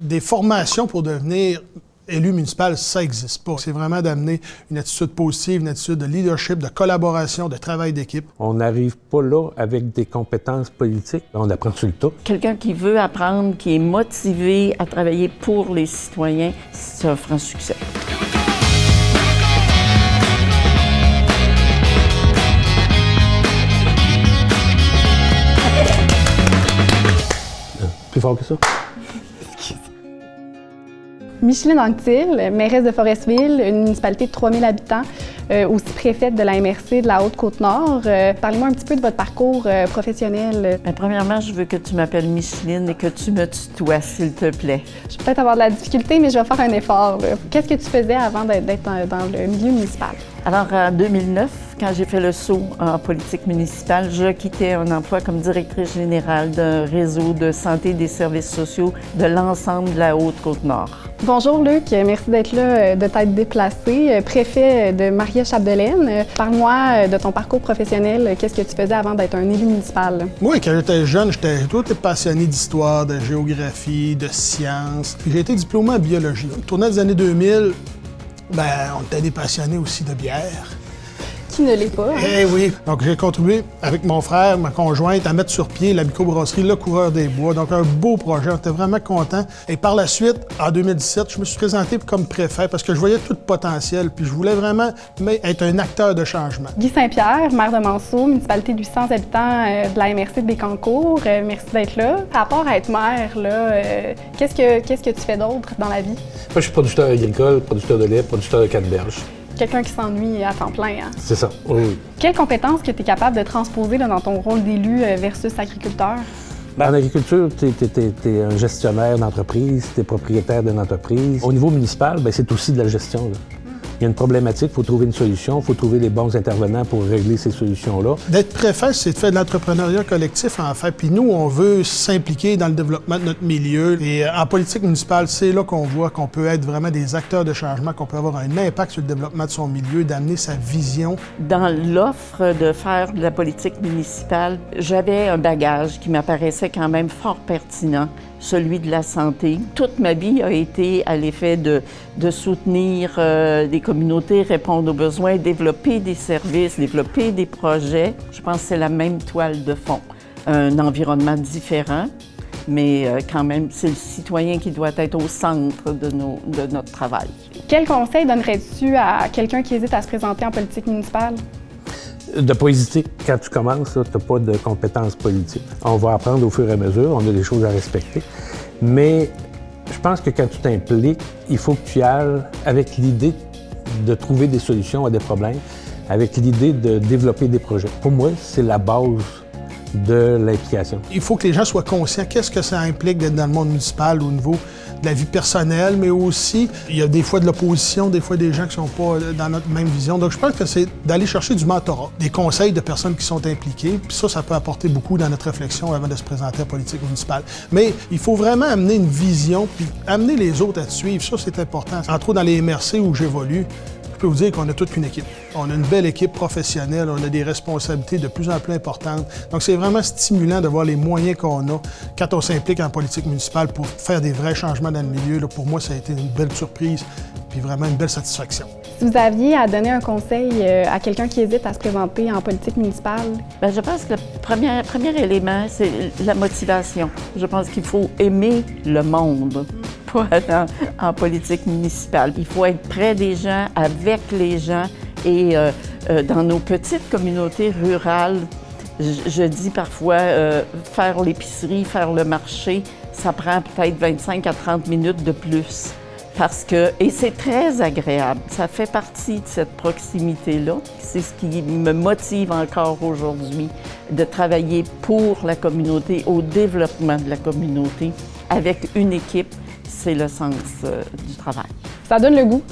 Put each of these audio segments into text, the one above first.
Des formations pour devenir élu municipal, ça n'existe pas. C'est vraiment d'amener une attitude positive, une attitude de leadership, de collaboration, de travail d'équipe. On n'arrive pas là avec des compétences politiques. On apprend sur le tas. Quelqu'un qui veut apprendre, qui est motivé à travailler pour les citoyens, c'est un franc succès. Plus fort que ça. Micheline Anctil, mairesse de Forestville, une municipalité de 3000 habitants, aussi préfète de la MRC de la Haute-Côte-Nord. Parlez-moi un petit peu de votre parcours professionnel. Premièrement, je veux que tu m'appelles Micheline et que tu me tutoies, s'il te plaît. Je vais peut-être avoir de la difficulté, mais je vais faire un effort. Qu'est-ce que tu faisais avant d'être dans le milieu municipal? Alors, en 2009, quand j'ai fait le saut en politique municipale, je quittais un emploi comme directrice générale d'un réseau de santé et des services sociaux de l'ensemble de la Haute-Côte-Nord. Bonjour Luc, merci d'être là, de t'être déplacé. Préfet de Maria-Chapdelaine, parle-moi de ton parcours professionnel. Qu'est-ce que tu faisais avant d'être un élu municipal? Moi, quand j'étais jeune, j'étais tout passionné d'histoire, de géographie, de sciences. Puis j'ai été diplômé en biologie. Au tournant des années 2000, on était des passionnés aussi de bière. Qui ne l'est pas? Eh oui! Donc, j'ai contribué avec mon frère, ma conjointe, à mettre sur pied la microbrasserie Le Coureur des Bois. Donc, un beau projet. On était vraiment contents. Et par la suite, en 2017, je me suis présenté comme préfet parce que je voyais tout le potentiel. Puis, je voulais vraiment être un acteur de changement. Guy Saint-Pierre, maire de Manceau, municipalité de 800 habitants de la MRC de Bécancour. Merci d'être là. Par rapport à être maire, qu'est-ce que tu fais d'autre dans la vie? Moi, je suis producteur agricole, producteur de lait, producteur de canneberge. Quelqu'un qui s'ennuie à temps plein, hein? C'est ça, oui. Quelles compétences que tu es capable de transposer dans ton rôle d'élu versus agriculteur? En agriculture, tu es un gestionnaire d'entreprise, tu es propriétaire d'une entreprise. Au niveau municipal, c'est aussi de la gestion, là. Il y a une problématique, il faut trouver une solution, il faut trouver les bons intervenants pour régler ces solutions-là. D'être préfet, c'est de faire de l'entrepreneuriat collectif, en fait. Puis nous, on veut s'impliquer dans le développement de notre milieu. Et en politique municipale, c'est là qu'on voit qu'on peut être vraiment des acteurs de changement, qu'on peut avoir un impact sur le développement de son milieu, d'amener sa vision. Dans l'offre de faire de la politique municipale, j'avais un bagage qui m'apparaissait quand même fort pertinent, celui de la santé. Toute ma vie a été à l'effet de soutenir des communautés, répondre aux besoins, développer des services, développer des projets. Je pense que c'est la même toile de fond. Un environnement différent, mais quand même, c'est le citoyen qui doit être au centre de notre travail. Quel conseil donnerais-tu à quelqu'un qui hésite à se présenter en politique municipale? De ne pas hésiter. Quand tu commences, tu n'as pas de compétences politiques. On va apprendre au fur et à mesure, on a des choses à respecter. Mais je pense que quand tu t'impliques, il faut que tu ailles avec l'idée de trouver des solutions à des problèmes, avec l'idée de développer des projets. Pour moi, c'est la base de l'implication. Il faut que les gens soient conscients qu'est-ce que ça implique d'être dans le monde municipal au niveau de la vie personnelle, mais aussi, il y a des fois de l'opposition, des fois des gens qui ne sont pas dans notre même vision. Donc, je pense que c'est d'aller chercher du mentorat, des conseils de personnes qui sont impliquées. Puis ça peut apporter beaucoup dans notre réflexion avant de se présenter en politique municipale. Mais il faut vraiment amener une vision, puis amener les autres à te suivre. Ça, c'est important. Entre autres, dans les MRC où j'évolue, je peux vous dire qu'on a toute une équipe. On a une belle équipe professionnelle, on a des responsabilités de plus en plus importantes. Donc, c'est vraiment stimulant de voir les moyens qu'on a quand on s'implique en politique municipale pour faire des vrais changements dans le milieu. Là, pour moi, ça a été une belle surprise puis vraiment une belle satisfaction. Si vous aviez à donner un conseil à quelqu'un qui hésite à se présenter en politique municipale? Je pense que le premier élément, c'est la motivation. Je pense qu'il faut aimer le monde pour aller en politique municipale. Il faut être près des gens, avec les gens et dans nos petites communautés rurales, je dis parfois, faire l'épicerie, faire le marché, ça prend peut-être 25 à 30 minutes de plus. Et c'est très agréable. Ça fait partie de cette proximité-là. C'est ce qui me motive encore aujourd'hui de travailler pour la communauté, au développement de la communauté, avec une équipe. C'est le sens du travail. Ça donne le goût.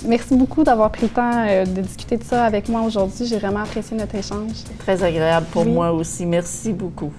Merci beaucoup d'avoir pris le temps de discuter de ça avec moi aujourd'hui. J'ai vraiment apprécié notre échange. Très agréable pour moi aussi. Merci beaucoup.